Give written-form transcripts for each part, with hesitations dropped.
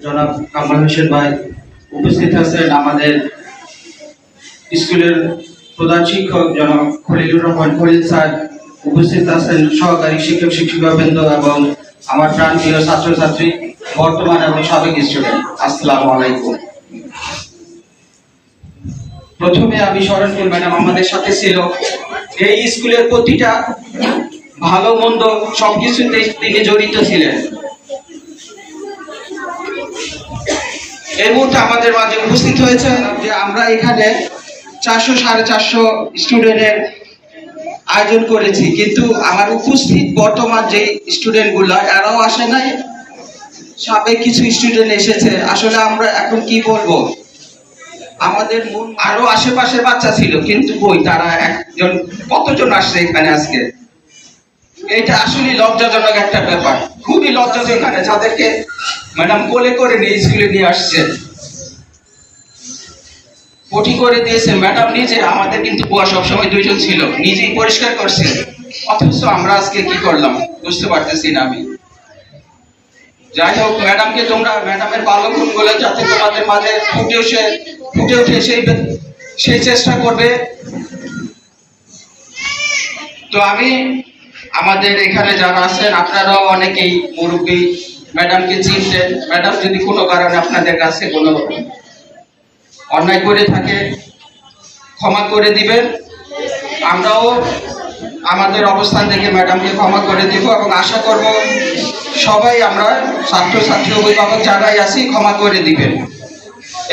জনাব কামাল হোসেন ভাই উপস্থিত আছেন, আমাদের স্কুলের প্রধান শিক্ষক জনাব খলিলুর রহমান খলিল স্যার উপস্থিত আছেন, সহকারী শিক্ষক শিক্ষিকাবৃন্দ এবং আমার প্রাণপ্রিয় ছাত্রছাত্রী বর্তমান এবং সাবেক স্টুডেন্ট, আসসালামু আলাইকুম। প্রথমে আমি স্মরণ করি, ম্যাডাম আমাদের সাথে ছিল। এই স্কুলের প্রতিটা ভালো মন্দ সবকিছুতে তিনি জড়িত ছিলেন। এই মুহূর্তে আমাদের মাঝে উপস্থিত হয়েছে যে আমরা এখানে 400-450 স্টুডেন্টের আয়োজন করেছি, কিন্তু আমার উপস্থিত বর্তমান যে স্টুডেন্ট গুলা এরাও আসে নাই, সাবেক কিছু স্টুডেন্ট এসেছে। আসলে আমরা এখন কি বলবো, আমাদের আরো আশেপাশে বাচ্চা ছিল, কিন্তু কই তারা একজন কতজন আসছে এখানে আজকে। এটা আসলে লজ্জাজনক একটা ব্যাপার, খুবই লজ্জাজনক। যাদেরকে ম্যাডাম কোলে করে নিয়ে স্কুলে নিয়ে আসছেন, পটি করে দিয়েছে ম্যাডাম নিজে। আমাদের কিন্তু বুয়া সবসময় দুইজন ছিল, নিজেই পরিষ্কার করছে, অথচ আমরা আজকে কি করলাম বুঝতে পারতেছি না আমি। যাই হোক, ম্যাডামকে তোমরা ম্যাডামের ভালো গুণগুলো যাতে তোমাদের মাঝে ফুটে উঠে সেই চেষ্টা করবে। তো আমি আমাদের এখানে যারা আছেন আপনারাও অনেকেই মুরব্বী, ম্যাডামকে চিনতেন। ম্যাডাম যদি কোনো কারণে আপনাদের কাছে কোনো অন্যায় করে থাকে ক্ষমা করে দিবেন। আমরাও আমাদের অবস্থান থেকে ম্যাডামকে ক্ষমা করে দিব এবং আশা করব সবাই আমরা ছাত্রছাত্রী অভিভাবক যারাই আছি ক্ষমা করে দিবেন।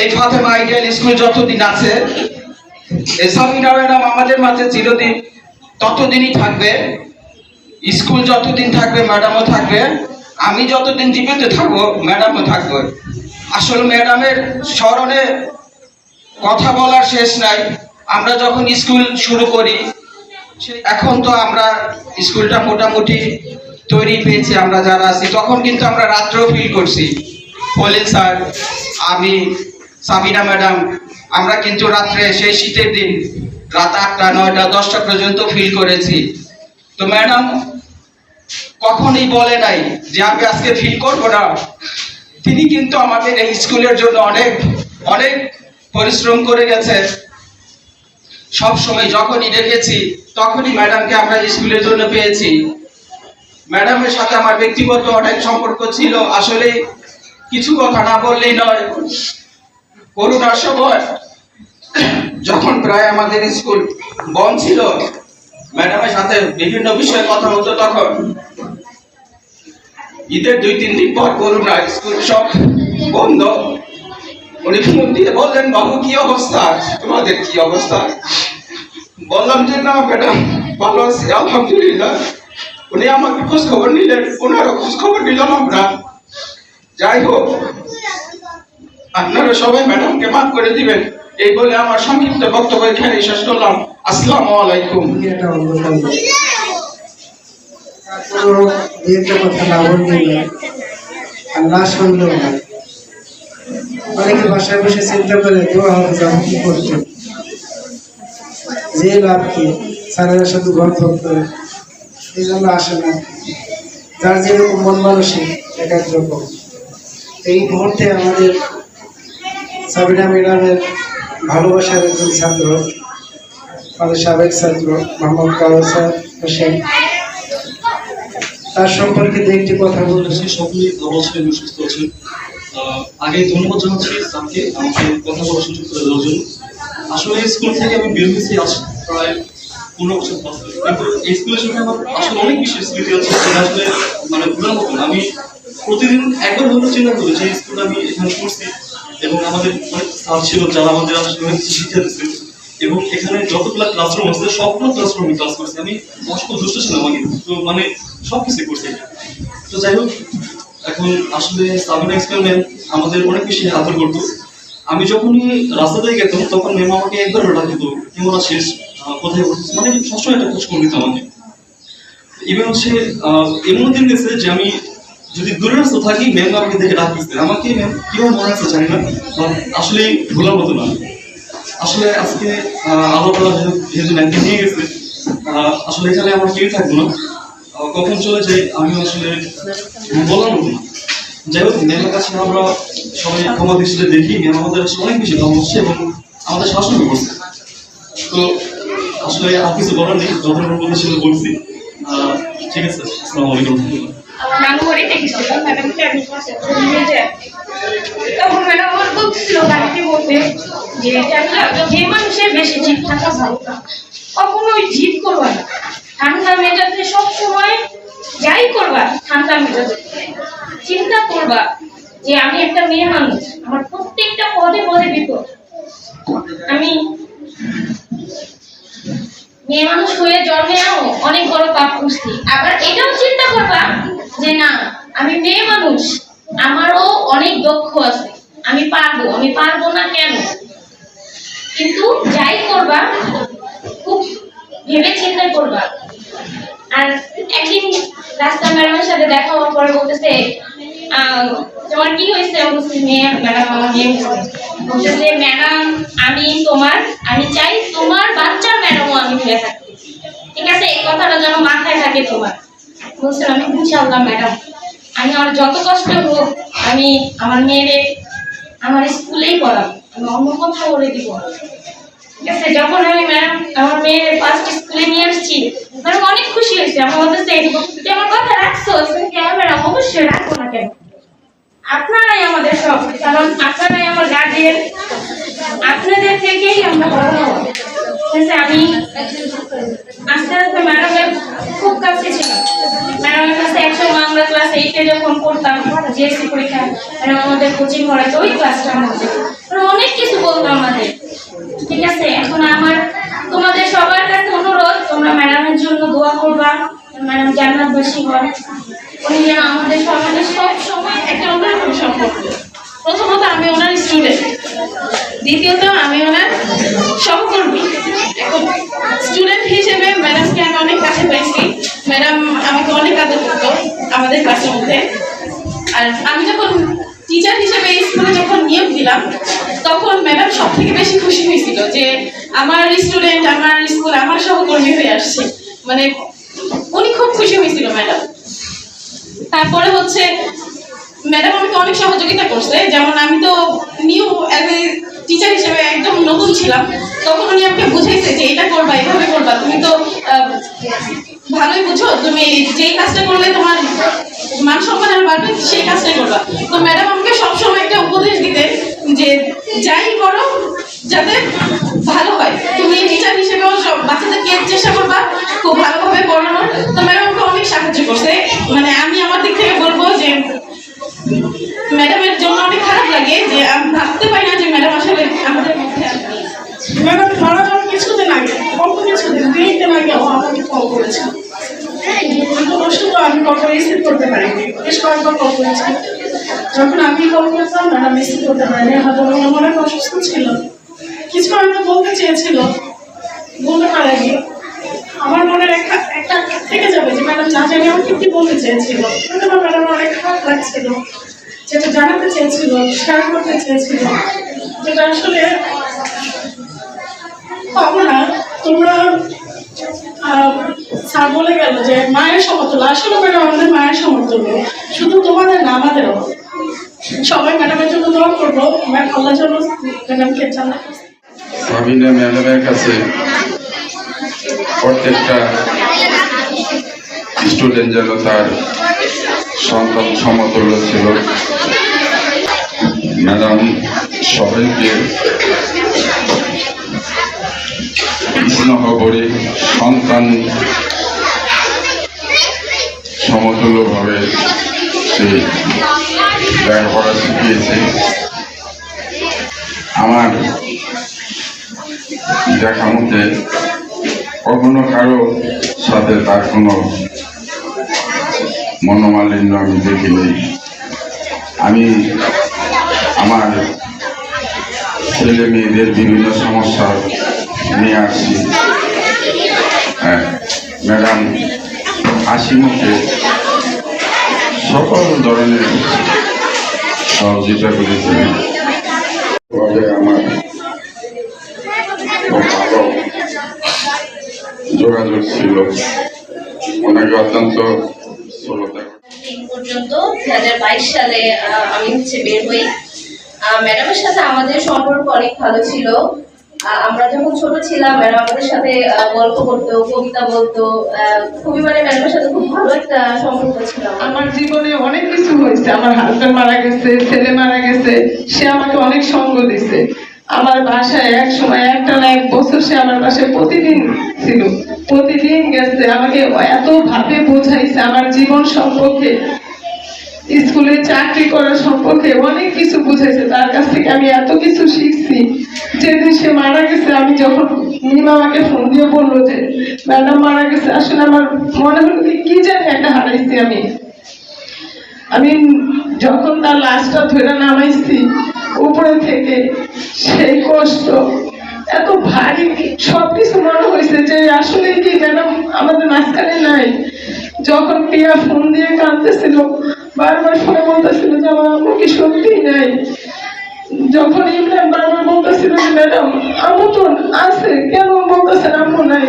এই ফাতেমা আইডিয়াল স্কুল যতদিন আছে, এই সাবিনা ম্যাডাম আমাদের মাঝে চিরদিন ততদিনই থাকবে। স্কুল যতদিন থাকবে ম্যাডামও থাকবে, আমি যতদিন জীবিত থাকবো ম্যাডামও থাকবে। আসলে ম্যাডামের স্মরণে কথা বলার শেষ নাই। আমরা যখন স্কুল শুরু করি, এখন তো আমরা স্কুলটা মোটামুটি তৈরি পেয়েছি আমরা যারা আছি, তখন কিন্তু আমরা রাত্রেও ফিল করছি। খলিল স্যার, আমি, সাবিনা ম্যাডাম, আমরা কিন্তু রাত্রে সেই শীতের দিন রাত 8টা 9টা 10টা পর্যন্ত ফিল করেছি। তো ম্যাডাম কখনই বলে নাই যে আমি আজকে ফিল করবো না। তিনি কিন্তু আমাদের এই স্কুলের জন্য অনেক অনেক পরিশ্রম করে গেছে। সব সময় যখনই ডেকেছি তখনই ম্যাডামকে আমরা স্কুলের জন্য পেয়েছি। ম্যাডামের সাথে আমার ব্যক্তিগত অনেক সম্পর্ক ছিল। আসলে কিছু কথা না বললেই নয়, করোনার সময় যখন প্রায় আমাদের স্কুল বন্ধ ছিল, ম্যাডামের সাথে বিভিন্ন বিষয়ে কথা হতো। তখন ঈদের 2-3 দিন পর করোনা, স্কুল সব বন্ধ। উনি ফোন দিয়ে বললেন, বাবু কি অবস্থা, তোমাদের কি অবস্থা? বললাম যে না ম্যাডাম, ভালো আছি আলহামদুলিল্লাহ। উনি আমাকে খোঁজ খবর নিলেন, ওনারও খোঁজ খবর নিলাম আমরা। যাই হোক, আপনারা সবাই ম্যাডামকে মাফ করে দিবেন, এই বলে আমার সংক্ষিপ্ত বক্তব্য এখানে শেষ করলাম। আসসালামু আলাইকুম। কথা না বললে আল্লাহ শুনলো না। অনেকে বাসায় বসে চিন্তা করে দোয়া হবে যাবো কি করতে, যে লাভ কি, স্যারেরা শুধু গল্প করে, এই জন্য আসে না। যার যেরকম মন মানসিক এক এক রকম। এই মুহূর্তে আমাদের সাবিনা ম্যাডামের ভালোবাসার একজন ছাত্র, আমাদের সাবেক ছাত্র মোহাম্মদ কাউসার হোসেন, তার সম্পর্কে দু একটি কথা বলতেছি। সকলেই ভালো আছেন, সুস্থ আছেন। আগে ধন্যবাদ জানাচ্ছি স্যারকে আমাকে কথা বলার সুযোগ করে দেওয়ার জন্য। আসলে স্কুল থেকে আমি বের হয়েছি আজ প্রায় 15 বছর প্লাস, কিন্তু এই স্কুলের সঙ্গে আমার আসলে অনেক বেশি স্মৃতি আছে, যেটা আসলে মানে ভুলার মতন। আমি প্রতিদিন একবার হলেও চিন্তা করি যে স্কুল আমি এখানে পড়ছি এবং আমাদের অনেক স্যার ছিল যারা আমাদের আসলে অনেক কিছু শিক্ষা দিচ্ছে। এবং এখানে যতগুলো ক্লাসরুম আছে সবগুলো ক্লাসরুমে ক্লাস করছি আমি। অষ্ট দুষ্ট ছিলাম আগে, তো মানে সবকিছু করছি। তো যাই হোক, এখন আসলে সাবিনা এক্সপেরিমেন্ট আমাদের অনেক বেশি আদর করতো। আমি যখনই রাস্তা দিয়ে গেতাম তখন ম্যাম আমাকে একবার ডাকিত, কেমন আছিস, কোথায় পড়ছিস, মানে সবসময় একটা খোঁজ করে দিত আমাকে। ইভেন হচ্ছে এমন দিন গেছে যে আমি যদি দূরে রাস্তা থাকি, ম্যাম আমাকে দেখে ডাকতেছে। আমাকে ম্যাম কিভাবে মনে আছে জানি না, আসলে ভোলার মতো না। আসলে আজকে আল্লাহ তাআলা যেহেতু ম্যামকে নিয়ে গেছে, আসলে এখানে আমার কেউ থাকবো না, কখন চলে যাই আমি আসলে বলার মতো না। যাই হোক, ম্যামের কাছে আমরা সবাই ক্ষমা দৃষ্টিতে দেখি, ম্যাম আমাদের কাছে অনেক বেশি কম হচ্ছে এবং আমাদের শাসন করছে। তো আসলে আর কিছু বলার নেই, যতক্ষণ বলতে বলছি। ঠিক আছে, আসসালামু আলাইকুম। নানু বাড়িতে গেছিলাম, ম্যাডামকে অ্যাডমিট করছে নিয়ে যায়। তখন ম্যাডাম আমার বলছিল বাড়িতে বলতে যে যে মানুষের বেশি জিদ থাকা ভালো না, কখনো ওই জিদ করবা না, ঠান্ডা মেজাজে সবসময় যাই করবা ঠান্ডা মেজাজে চিন্তা করবা যে আমি একটা মেয়ে মানুষ, আমার প্রত্যেকটা পদে পদে বিপদ, আমি মেয়ে মানুষ হয়ে জন্মেও অনেক বড় পাপ করছি। আবার এটাও চিন্তা করবা যে না, আমি মেয়ে মানুষ, আমারও অনেক দক্ষ আছে, আমি পারবো না কেন। কিন্তু যাই করবা খুব ভেবে চিন্তা করবা। আর একদিন রাস্তা ম্যাডামের সাথে দেখা হওয়ার পরে বলতেছে তোমার কি হয়েছে? মেয়ে ম্যাডাম আমার মেয়ে বলতেছে ম্যাডাম আমি চাই তোমার বাচ্চার ম্যাডামও আমি হয়ে থাকি, ঠিক আছে? এই কথাটা যেন মাথায় থাকে তোমার। বলছিলাম আমি ইনশাআল্লাহ ম্যাডাম, আমি আমার যত কষ্ট হোক আমি আমার মেয়েরে আমার স্কুলেই পড়াবো, আমি অন্য কোথাও করে দিব। ঠিক আছে, যখন আমি ম্যাডাম আমার মেয়ের ফার্স্ট স্কুলে নিয়ে আসছি, ম্যাডাম অনেক খুশি হয়েছে। আমার বলতেছে তুমি আমার কথা রাখছো? হ্যাঁ ম্যাডাম, অবশ্যই রাখবো না কেন, আপনারাই আমাদের সব, কারণ আপনারাই আমার গার্জিয়ান, আপনাদের থেকেই আমরা বড় হবো। ঠিক আছে, আমি আস্তে আস্তে ম্যাডামের খুব কাছে ছিলাম। ম্যাডামের কাছে একসময় আমরা ক্লাস 8-এ যখন পড়তাম, জিএসসি পরীক্ষা, ম্যাডাম আমাদের কোচিং করাতো ওই ক্লাসটার মধ্যে, অনেক কিছু বলতো আমাদের। ঠিক আছে, এখন আমার তোমাদের সবার কাছে অনুরোধ, তোমরা ম্যাডামের জন্য দোয়া করবা, ম্যাডাম জান্নাতবাসী হন, উনি যেন আমাদের সমাজে সব সময় একটা অন্যরকম সম্পর্ক। প্রথমত আমি ওনার স্টুডেন্ট, দ্বিতীয়ত আমি ওনার সহকর্মী। এখন স্টুডেন্ট হিসেবে ম্যাডামকে আমি অনেক কাছে পেয়েছি, ম্যাডাম আমাকে অনেক আদর করতো আমাদের ক্লাসের মধ্যে। আর আমি যখন টিচার হিসেবে স্কুলে যখন নিয়োগ দিলাম, তখন ম্যাডাম সব থেকে বেশি খুশি হয়েছিল যে আমার স্টুডেন্ট আমার স্কুল আমার সহকর্মী হয়ে আসছে, মানে উনি খুব খুশি হয়েছিল ম্যাডাম। তারপরে হচ্ছে ম্যাডাম আমাকে অনেক সহযোগিতা করছে, যেমন আমি তো নিউ অ্যাজ এ টিচার হিসেবে একদম নতুন ছিলাম, তখন উনি আমাকে বুঝাইছে যে এটা করবা, এভাবে করবা, তুমি তো ভালোই বুঝো, তুমি যেই কাজটা করলে তোমার মান সম্মান আর বাড়বে সেই কাজটাই করবা। তো ম্যাডাম আমাকে সবসময় একটা উপদেশ দিতেন যে যাই করো যাতে ভালো হয়, তুমি টিচার হিসেবেও সব বাচ্চাদেরকে চেষ্টা করবা খুব ভালোভাবে পড়ানোর। তো ম্যাডাম আমাকে অনেক সাহায্য করছে, মানে আমি আমার দিক থেকে বলবো যে ম্যাডামের জন্য অনেক খারাপ লাগে যে আমি ভাবতে পারি না যে ম্যাডাম আসলে আমাদের মধ্যে আসবে। ম্যাডাম মারা যাওয়ার কিছুদিন আগে, অল্প কিছুদিন 2 দিন আগে আমাকে কল করেছিল, কিন্তু প্রশ্নটা আমি কখনো রিসিভ করতে পারিনি, বেশ কয়েকবার কল করেছি। যখন আমি কল করতাম ম্যাডাম রিসিভ করতে পারিনি, হয়তো ওনার অনেক অসুস্থ ছিল, কিছু হয়তো বলতে চেয়েছিল, বলতে পারেনি। আমার মনে একটা থেকে যাবে যে ম্যাডাম না জানি আমাকে কি বলতে চেয়েছিল, কিন্তু আমার ম্যাডাম অনেক খারাপ লাগছিল, যেটা জানাতে চেয়েছিল, শেয়ার করতে চেয়েছিল, যেটা আসলে পাবো না। তোমরা স্যার বলে গেল যে মায়ের সমতুল্য, আসলে ম্যাডাম আমাদের মায়ের সমতুল্য, শুধু তোমাদের না আমাদেরও। সবাই ম্যাডামের জন্য দোয়া করবো, আল্লাহ যেন ম্যাডামকে জান্নাত। সাবিনা ম্যাডামের কাছে প্রত্যেকটা স্টুডেন্ট যেন তার সন্তান সমতুল্য ছিল। ম্যাডাম সবাইকে স্নেহ করে সন্তান সমতুল্যভাবে সে লেখাপড়া শিখিয়েছে। আমার দেখা মতে কখনো কারো সাথে তার কোনো মনোমালিন্য আমি দেখিনি। আমি আমার ছেলে মেয়েদের বিভিন্ন সমস্যা নিয়ে আসছি, ম্যাডাম হাসি মুখে সকল ধরনের সহযোগিতা করেছিলেন। তবে আমার খুব ভালো যোগাযোগ ছিল, ওনাকে অত্যন্ত শ্রদ্ধা পর্যন্ত 2022 সালে আমি বের হই। ম্যাডামের সাথে আমাদের সম্পর্ক অনেক ভালো ছিল। আমরা যখন ছোট ছিলাম ম্যাডাম আমাদের সাথে গল্প করতো, কবিতা বলতো, খুবই ম্যাডামের সাথে খুব ভালো একটা সম্পর্ক ছিল। আমার জীবনে অনেক কিছু হয়েছে, আমার হাজবেন্ড মারা গেছে, ছেলে মারা গেছে, সে আমাকে অনেক সঙ্গ দিছে। আমার বাসায় এক সময় একটানা 1 বছর সে আমার বাসায় প্রতিদিন ছিল, প্রতিদিন গেছে, আমাকে এত ভাবে বোঝাইছে আমার জীবন সম্পর্কে, স্কুলে চাকরি করা সম্পর্কে অনেক কিছু বুঝাইছে। তার কাছ থেকে আমি এত কিছু শিখছি। যেদিন সে মারা গেছে, আমি যখন মিম আমাকে ফোন দিয়ে বললো যে ম্যাডাম মারা গেছে, আসলে আমার মনে হলো কি জানি একটা হারাইছি আমি যখন তার লাশটা ধরে নামাইছি উপরে থেকে, সেই কষ্ট এত ভারী, সবকিছু মনে হয়েছে যে আসলে কি ম্যাডাম আমাদের মাঝখানে নাই। যখন প্রিয়া ফোন দিয়ে কাঁদতেছিল, বারবার ফোনে বলতেছিল যে আমার আম্মু কি সত্যিই নাই। যখন ইমরান বারবার বলতেছিল যে ম্যাডাম আম্মু তো আছে, কেন বলতেছেন আম্মু নাই?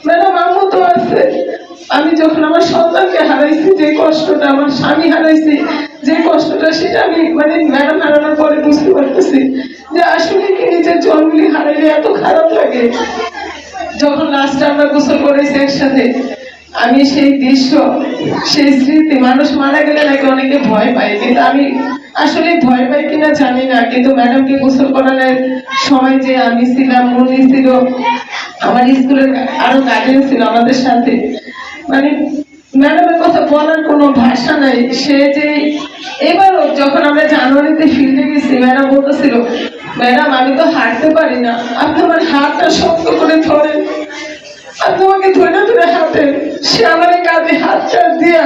ম্যাডাম আম্মু তো আছে। আমি যখন আমার সন্তানকে হারাইছি, যে কষ্টটা, আমার স্বামী হারাইছি যে কষ্টটা, সেটা আমি ম্যাডাম হারানোর পরে বুঝতে পারতেছি যে আসলে কি নিজের জন্মগুলি হারাইলে এত খারাপ লাগে। যখন লাস্টে আমরা গোসল করেছি একসাথে, আমি সেই দৃশ্য, সেই স্মৃতি, মানুষ মারা গেলে নাকি অনেকে ভয় পায়, কিন্তু আমি আসলে ভয় পাই কিনা জানি না, কিন্তু ম্যাডামকে গোসল করানোর সময় যে আমি ছিলাম, মনি ছিল, আমার স্কুলের আরো গার্জেন ছিল আমাদের সাথে, ম্যাডামের কথা বলার কোনো ভাষা নাই। সে যে এবারও যখন আমরা জানুয়ারিতে ফিল্ডে গেছি, ম্যাডাম বলতেছিল ম্যাডাম আমি তো হাঁটতে পারি না, আপনি আমার হাতটা শক্ত করে ধরেন, আর তোমাকে ধরে ধরে হাঁটেন। সে আমার কাঁধে হাতটা দিয়া,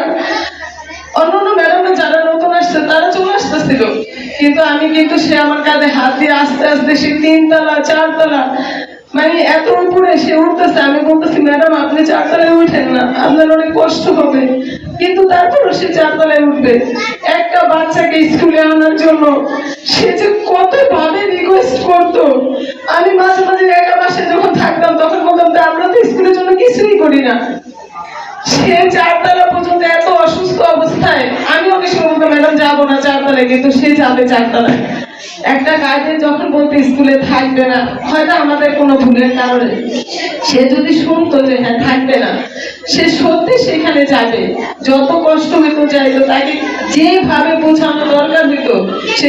অন্যান্য ম্যাডামরা যারা নতুন আসছে তারা চলে আসতেছিল, কিন্তু সে আমার কাঁধে হাত দিয়ে আস্তে আস্তে সে 3 তলা 4 তলা এত উপরে সে উঠতেছে। আমি বলতেছি ম্যাডাম আপনি 4 তলায় উঠেন না, আপনার অনেক কষ্ট হবে, কিন্তু তারপরও সে 4 তলায় উঠবে। একটা বাচ্চাকে স্কুলে আনার জন্য সে যে কত ভাবে রিকোয়েস্ট করতো। আমি মাঝে মাঝে একা বাসায় যখন থাকতাম তখন বলতাম আমরা তো স্কুলের জন্য কিছুই করি না। সে 4 তলা পর্যন্ত এত অসুস্থ অবস্থায়, আমি ওকে বলতাম ম্যাডাম যাবো না 4 তলায়, কিন্তু সে যাবে 4 তলায়। একটা গার্জেন যখন বলতে স্কুলে থাকবে না, হয়তো আমাদের কোনো ভুলের কারণে, সে যদি শুনতো যে হ্যাঁ থাকবে না, সে সত্যি সেখানে যাবে, যত কষ্ট হইতো যাইতো, তাকে যেভাবে বোঝানো দরকার হইতো সে